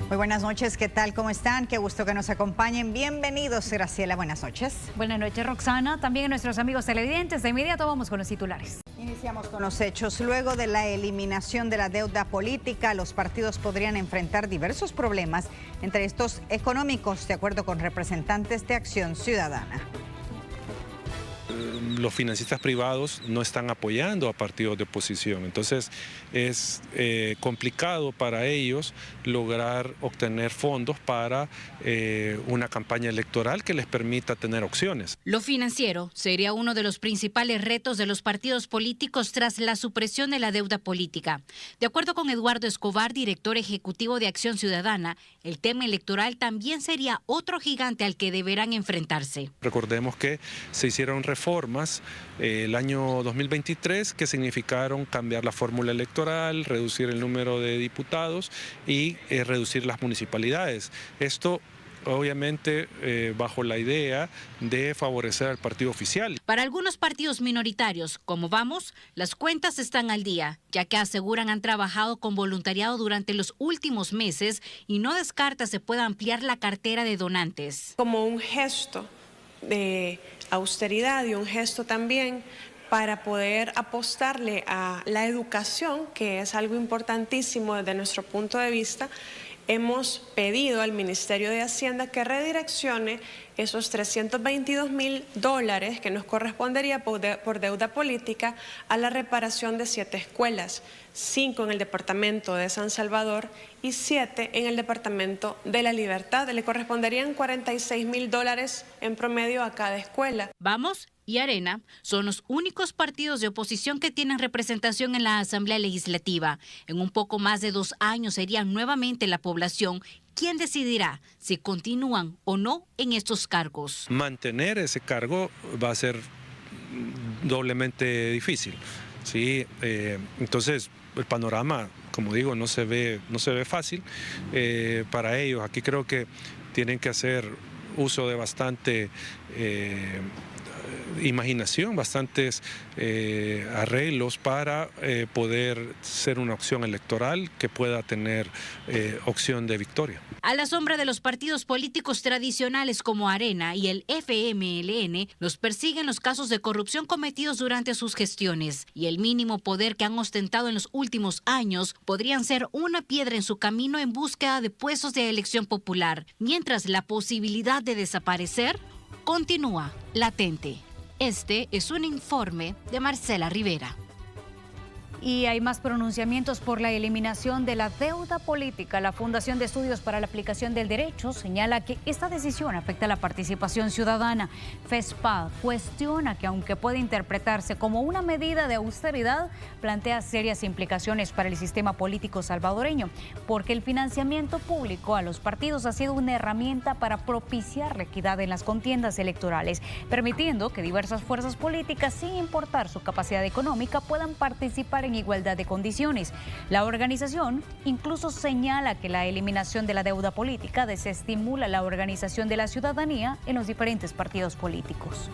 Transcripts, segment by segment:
Muy buenas noches, ¿qué tal? ¿Cómo están? Qué gusto que nos acompañen. Bienvenidos, Graciela, buenas noches. Buenas noches, Roxana. También a nuestros amigos televidentes. De inmediato vamos con los titulares. Iniciamos con los hechos. Luego de la eliminación de la deuda política, los partidos podrían enfrentar diversos problemas, entre estos económicos, de acuerdo con representantes de Acción Ciudadana. Los financistas privados no están apoyando a partidos de oposición, entonces es complicado para ellos lograr obtener fondos para una campaña electoral que les permita tener opciones. Lo financiero sería uno de los principales retos de los partidos políticos tras la supresión de la deuda política. De acuerdo con Eduardo Escobar, director ejecutivo de Acción Ciudadana, el tema electoral también sería otro gigante al que deberán enfrentarse. Recordemos que se hicieron reformas el año 2023 que significaron cambiar la fórmula electoral, reducir el número de diputados y reducir las municipalidades. Esto obviamente bajo la idea de favorecer al partido oficial. Para algunos partidos minoritarios, como Vamos, las cuentas están al día, ya que aseguran han trabajado con voluntariado durante los últimos meses y no descarta se pueda ampliar la cartera de donantes. Como un gesto de austeridad y un gesto también para poder apostarle a la educación, que es algo importantísimo desde nuestro punto de vista, hemos pedido al Ministerio de Hacienda que redireccione esos $322.000 que nos correspondería por deuda política a la reparación de 7 escuelas, 5 en el departamento de San Salvador y 7 en el departamento de La Libertad. Le corresponderían $46.000 en promedio a cada escuela. Vamos y Arena son los únicos partidos de oposición que tienen representación en la Asamblea Legislativa. En un poco más de 2 años sería nuevamente la población quien decidirá si continúan o no en estos cargos. Mantener ese cargo va a ser doblemente difícil, ¿sí? Entonces el panorama, como digo, no se ve fácil para ellos. Aquí creo que tienen que hacer uso de bastante imaginación, bastantes arreglos para poder ser una opción electoral que pueda tener opción de victoria. A la sombra de los partidos políticos tradicionales como Arena y el FMLN, los persiguen los casos de corrupción cometidos durante sus gestiones y el mínimo poder que han ostentado en los últimos años podrían ser una piedra en su camino en búsqueda de puestos de elección popular, mientras la posibilidad de desaparecer continúa latente. Este es un informe de Marcela Rivera. Y hay más pronunciamientos por la eliminación de la deuda política. La Fundación de Estudios para la Aplicación del Derecho señala que esta decisión afecta la participación ciudadana. FESPAD cuestiona que, aunque puede interpretarse como una medida de austeridad, plantea serias implicaciones para el sistema político salvadoreño, porque el financiamiento público a los partidos ha sido una herramienta para propiciar la equidad en las contiendas electorales, permitiendo que diversas fuerzas políticas, sin importar su capacidad económica, puedan participar en igualdad de condiciones. La organización incluso señala que la eliminación de la deuda política desestimula la organización de la ciudadanía en los diferentes partidos políticos.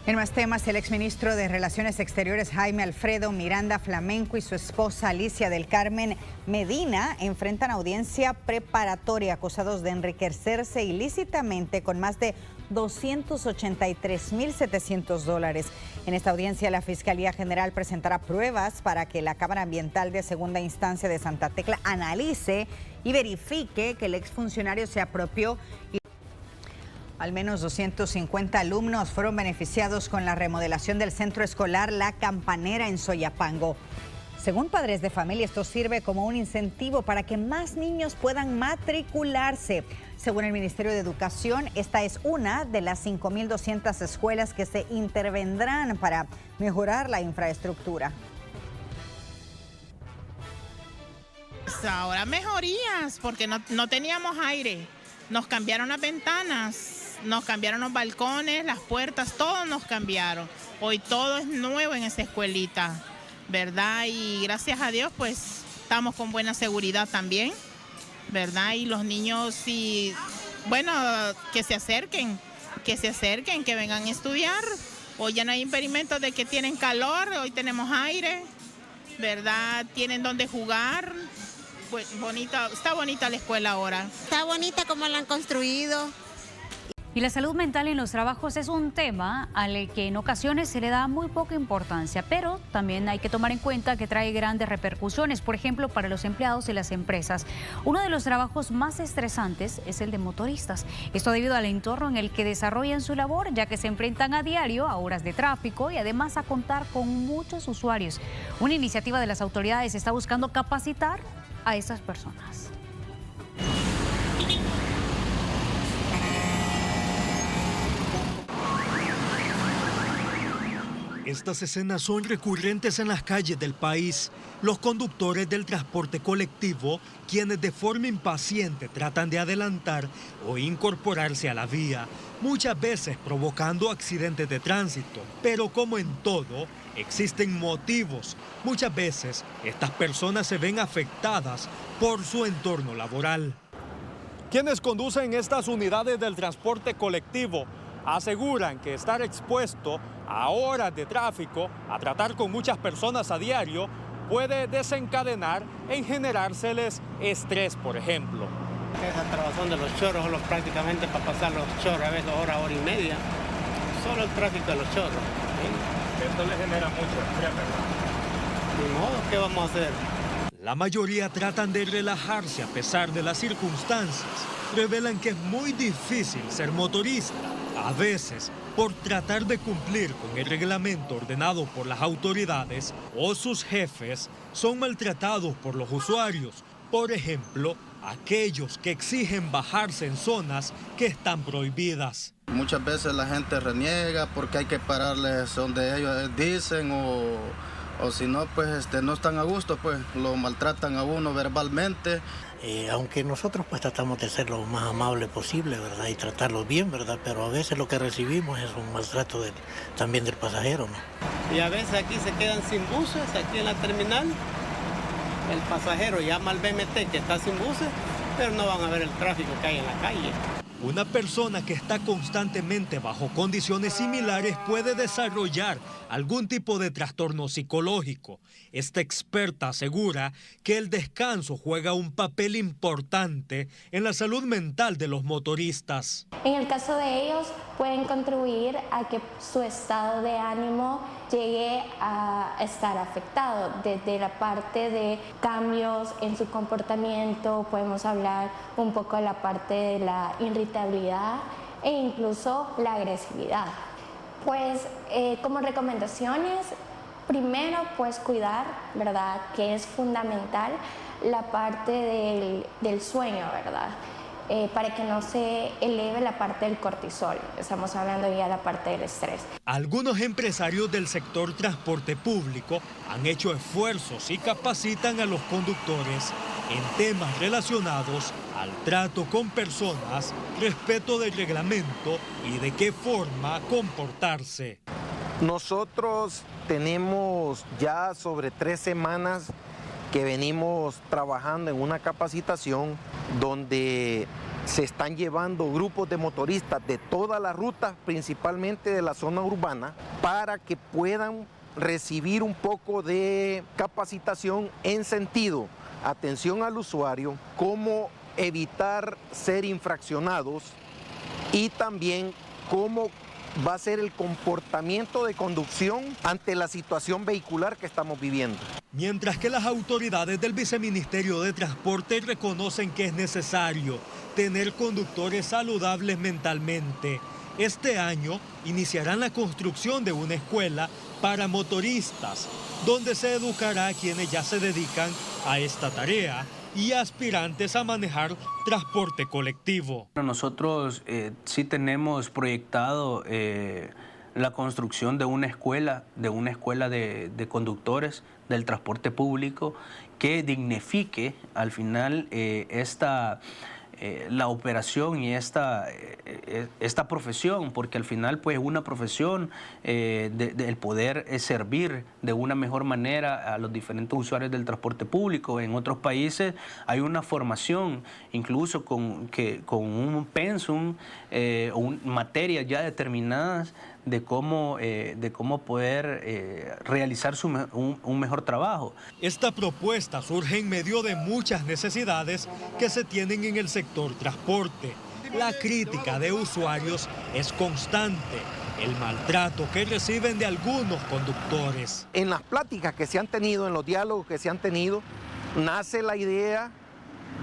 En más temas, el exministro de Relaciones Exteriores Jaime Alfredo Miranda Flamenco y su esposa Alicia del Carmen Medina enfrentan audiencia preparatoria acusados de enriquecerse ilícitamente con más de $283.700. En esta audiencia, la Fiscalía General presentará pruebas para que la Cámara Ambiental de Segunda Instancia de Santa Tecla analice y verifique que el exfuncionario se apropió. Al menos 250 alumnos fueron beneficiados con la remodelación del centro escolar La Campanera en Soyapango. Según padres de familia, esto sirve como un incentivo para que más niños puedan matricularse. Según el Ministerio de Educación, esta es una de las 5.200 escuelas que se intervendrán para mejorar la infraestructura. Pues ahora mejorías, porque no teníamos aire. Nos cambiaron las ventanas, nos cambiaron los balcones, las puertas, todo nos cambiaron. Hoy todo es nuevo en esa escuelita, ¿verdad? Y gracias a Dios, pues, estamos con buena seguridad también, ¿verdad? Y los niños, sí, bueno, que se acerquen, que vengan a estudiar. Hoy ya no hay impedimentos de que tienen calor, hoy tenemos aire. ¿verdad? Tienen donde jugar. Pues está bonita la escuela ahora. Está bonita como la han construido. Y la salud mental en los trabajos es un tema al que en ocasiones se le da muy poca importancia, pero también hay que tomar en cuenta que trae grandes repercusiones, por ejemplo, para los empleados y las empresas. Uno de los trabajos más estresantes es el de motoristas. Esto debido al entorno en el que desarrollan su labor, ya que se enfrentan a diario a horas de tráfico y además a contar con muchos usuarios. Una iniciativa de las autoridades está buscando capacitar a esas personas. Estas escenas son recurrentes en las calles del país. Los conductores del transporte colectivo, quienes de forma impaciente tratan de adelantar o incorporarse a la vía, muchas veces provocando accidentes de tránsito. Pero como en todo, existen motivos. Muchas veces estas personas se ven afectadas por su entorno laboral. Quienes conducen estas unidades del transporte colectivo aseguran que estar expuesto a horas de tráfico, a tratar con muchas personas a diario, puede desencadenar en generárseles estrés, por ejemplo. Esa trabazón de los chorros, prácticamente para pasar los chorros, a veces hora y media, solo el tráfico de los chorros. ¿Sí? Esto le genera mucho estrés, ¿verdad? Ni modo, ¿qué vamos a hacer? La mayoría tratan de relajarse a pesar de las circunstancias. Revelan que es muy difícil ser motorista. A veces, por tratar de cumplir con el reglamento ordenado por las autoridades o sus jefes, son maltratados por los usuarios. Por ejemplo, aquellos que exigen bajarse en zonas que están prohibidas. Muchas veces la gente reniega porque hay que pararles donde ellos dicen o si no, pues no están a gusto, pues lo maltratan a uno verbalmente. Aunque nosotros pues tratamos de ser lo más amable posible, ¿verdad? Y tratarlos bien, ¿verdad? Pero a veces lo que recibimos es un maltrato también del pasajero, ¿no? Y a veces aquí se quedan sin buses, aquí en la terminal. El pasajero llama al BMT que está sin buses, pero no van a ver el tráfico que hay en la calle. Una persona que está constantemente bajo condiciones similares puede desarrollar algún tipo de trastorno psicológico. Esta experta asegura que el descanso juega un papel importante en la salud mental de los motoristas. En el caso de ellos, pueden contribuir a que su estado de ánimo llegue a estar afectado. Desde la parte de cambios en su comportamiento, podemos hablar un poco de la parte de la irritabilidad e incluso la agresividad. Pues como recomendaciones, primero pues cuidar, ¿verdad? Que es fundamental la parte del sueño, ¿verdad? Para que no se eleve la parte del cortisol. Estamos hablando ya de la parte del estrés. Algunos empresarios del sector transporte público han hecho esfuerzos y capacitan a los conductores en temas relacionados al trato con personas, respeto del reglamento y de qué forma comportarse. Nosotros tenemos ya sobre 3 semanas que venimos trabajando en una capacitación donde se están llevando grupos de motoristas de toda la ruta, principalmente de la zona urbana, para que puedan recibir un poco de capacitación en sentido, atención al usuario, cómo evitar ser infraccionados y también cómo va a ser el comportamiento de conducción ante la situación vehicular que estamos viviendo. Mientras que las autoridades del Viceministerio de Transporte reconocen que es necesario tener conductores saludables mentalmente. Este año iniciarán la construcción de una escuela para motoristas, donde se educará a quienes ya se dedican a esta tarea y aspirantes a manejar transporte colectivo. Nosotros sí tenemos proyectado la construcción de una escuela de conductores del transporte público que dignifique al final la operación y esta profesión, porque al final pues una profesión el poder servir de una mejor manera a los diferentes usuarios del transporte público. En otros países hay una formación incluso con un pensum, materias ya determinadas de cómo poder realizar un mejor trabajo. Esta propuesta surge en medio de muchas necesidades que se tienen en el sector transporte. La crítica de usuarios es constante. El maltrato que reciben de algunos conductores. En las pláticas que se han tenido, en los diálogos que se han tenido, nace la idea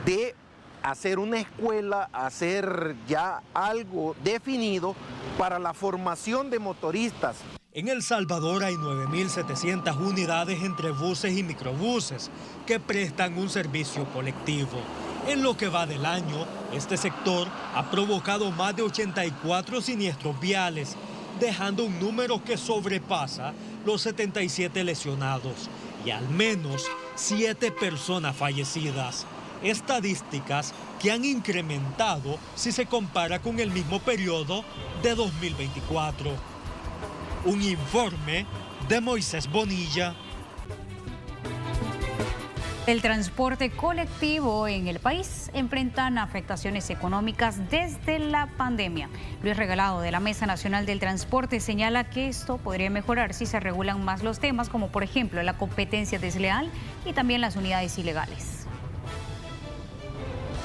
de hacer una escuela, hacer ya algo definido para la formación de motoristas. En El Salvador hay 9.700 unidades entre buses y microbuses que prestan un servicio colectivo. En lo que va del año, este sector ha provocado más de 84 siniestros viales, dejando un número que sobrepasa los 77 lesionados y al menos 7 personas fallecidas. Estadísticas que han incrementado si se compara con el mismo periodo de 2024. Un informe de Moisés Bonilla. El transporte colectivo en el país enfrentan afectaciones económicas desde la pandemia. Luis Regalado, de la Mesa Nacional del Transporte, señala que esto podría mejorar si se regulan más los temas, como por ejemplo la competencia desleal y también las unidades ilegales.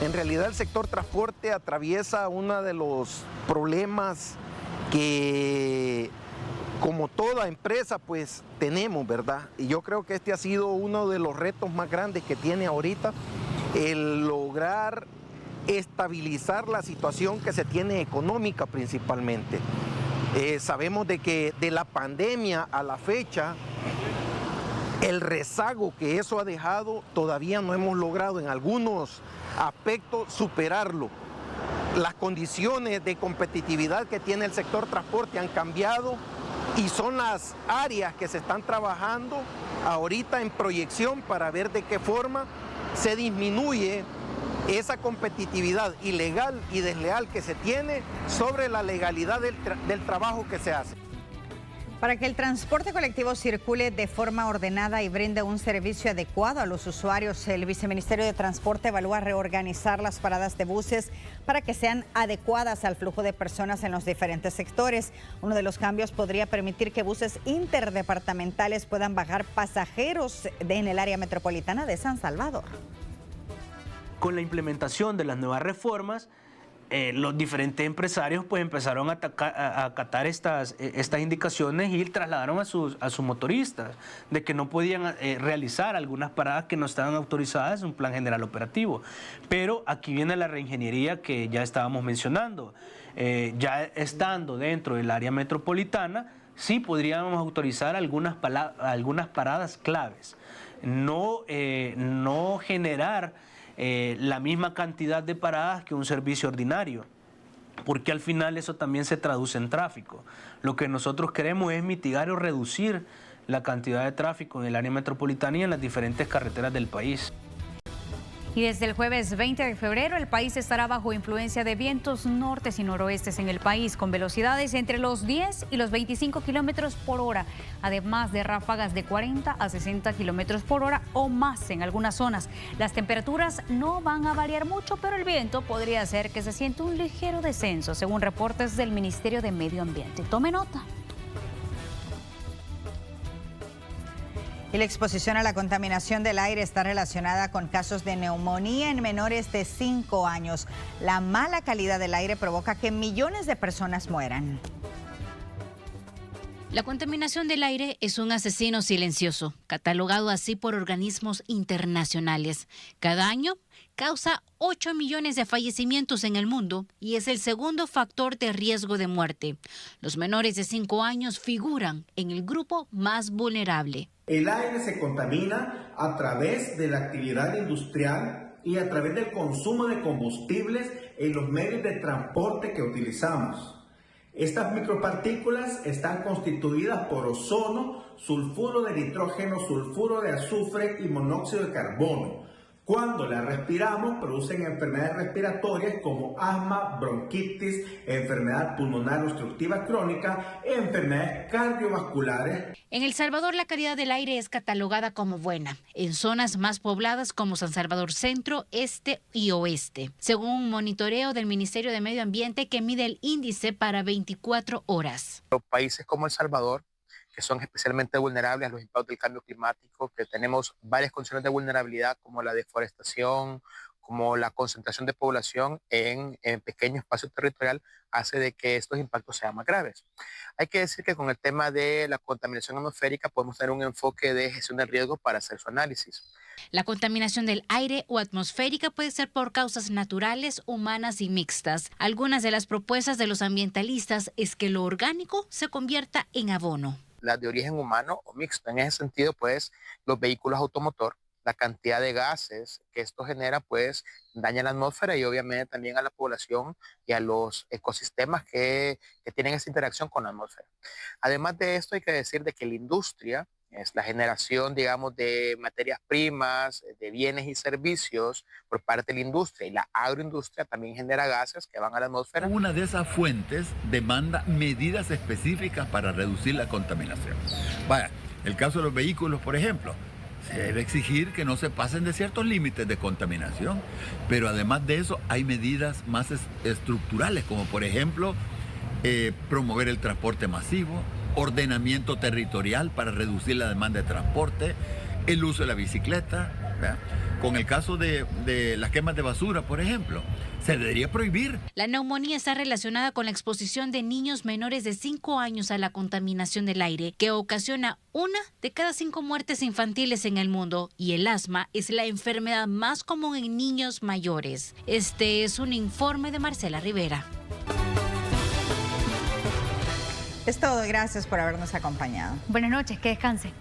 En realidad el sector transporte atraviesa uno de los problemas que, como toda empresa, pues tenemos, ¿verdad? Y yo creo que este ha sido uno de los retos más grandes que tiene ahorita, el lograr estabilizar la situación que se tiene económica principalmente. Sabemos de que de la pandemia a la fecha, el rezago que eso ha dejado, todavía no hemos logrado en algunos aspectos superarlo. Las condiciones de competitividad que tiene el sector transporte han cambiado y son las áreas que se están trabajando ahorita en proyección para ver de qué forma se disminuye esa competitividad ilegal y desleal que se tiene sobre la legalidad del trabajo que se hace. Para que el transporte colectivo circule de forma ordenada y brinde un servicio adecuado a los usuarios, el Viceministerio de Transporte evalúa reorganizar las paradas de buses para que sean adecuadas al flujo de personas en los diferentes sectores. Uno de los cambios podría permitir que buses interdepartamentales puedan bajar pasajeros en el área metropolitana de San Salvador. Con la implementación de las nuevas reformas, los diferentes empresarios pues empezaron a acatar estas indicaciones y trasladaron a sus motoristas de que no podían realizar algunas paradas que no estaban autorizadas en un plan general operativo. Pero aquí viene la reingeniería que ya estábamos mencionando. Ya estando dentro del área metropolitana, sí podríamos autorizar algunas paradas claves. No generar la misma cantidad de paradas que un servicio ordinario, porque al final eso también se traduce en tráfico. Lo que nosotros queremos es mitigar o reducir la cantidad de tráfico en el área metropolitana y en las diferentes carreteras del país. Y desde el jueves 20 de febrero el país estará bajo influencia de vientos nortes y noroestes en el país con velocidades entre los 10 y los 25 kilómetros por hora, además de ráfagas de 40 a 60 kilómetros por hora o más en algunas zonas. Las temperaturas no van a variar mucho, pero el viento podría hacer que se sienta un ligero descenso, según reportes del Ministerio de Medio Ambiente. Tome nota. Y la exposición a la contaminación del aire está relacionada con casos de neumonía en menores de 5 años. La mala calidad del aire provoca que millones de personas mueran. La contaminación del aire es un asesino silencioso, catalogado así por organismos internacionales. Cada año causa 8 millones de fallecimientos en el mundo y es el segundo factor de riesgo de muerte. Los menores de 5 años figuran en el grupo más vulnerable. El aire se contamina a través de la actividad industrial y a través del consumo de combustibles en los medios de transporte que utilizamos. Estas micropartículas están constituidas por ozono, sulfuro de nitrógeno, sulfuro de azufre y monóxido de carbono. Cuando la respiramos, producen enfermedades respiratorias como asma, bronquitis, enfermedad pulmonar obstructiva crónica, enfermedades cardiovasculares. En El Salvador, la calidad del aire es catalogada como buena en zonas más pobladas como San Salvador Centro, Este y Oeste, según un monitoreo del Ministerio de Medio Ambiente que mide el índice para 24 horas. Los países como El Salvador, que son especialmente vulnerables a los impactos del cambio climático, que tenemos varias condiciones de vulnerabilidad como la deforestación, como la concentración de población en pequeño espacio territorial, hace de que estos impactos sean más graves. Hay que decir que con el tema de la contaminación atmosférica podemos tener un enfoque de gestión del riesgo para hacer su análisis. La contaminación del aire o atmosférica puede ser por causas naturales, humanas y mixtas. Algunas de las propuestas de los ambientalistas es que lo orgánico se convierta en abono. Las de origen humano o mixto. En ese sentido, pues, los vehículos automotor, la cantidad de gases que esto genera, pues, daña la atmósfera y obviamente también a la población y a los ecosistemas que tienen esa interacción con la atmósfera. Además de esto, hay que decir de que la industria es la generación, digamos, de materias primas, de bienes y servicios por parte de la industria, y la agroindustria también genera gases que van a la atmósfera. Una de esas fuentes demanda medidas específicas para reducir la contaminación. Vaya, el caso de los vehículos, por ejemplo, se debe exigir que no se pasen de ciertos límites de contaminación, pero además de eso hay medidas más estructurales, como por ejemplo, promover el transporte masivo, ordenamiento territorial para reducir la demanda de transporte, el uso de la bicicleta, ¿verdad? Con el caso de las quemas de basura, por ejemplo, se debería prohibir. La neumonía está relacionada con la exposición de niños menores de 5 años a la contaminación del aire, que ocasiona 1 de cada 5 muertes infantiles en el mundo, y el asma es la enfermedad más común en niños mayores. Este es un informe de Marcela Rivera. Es todo, gracias por habernos acompañado. Buenas noches, que descanse.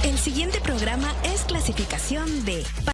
El siguiente programa es clasificación D.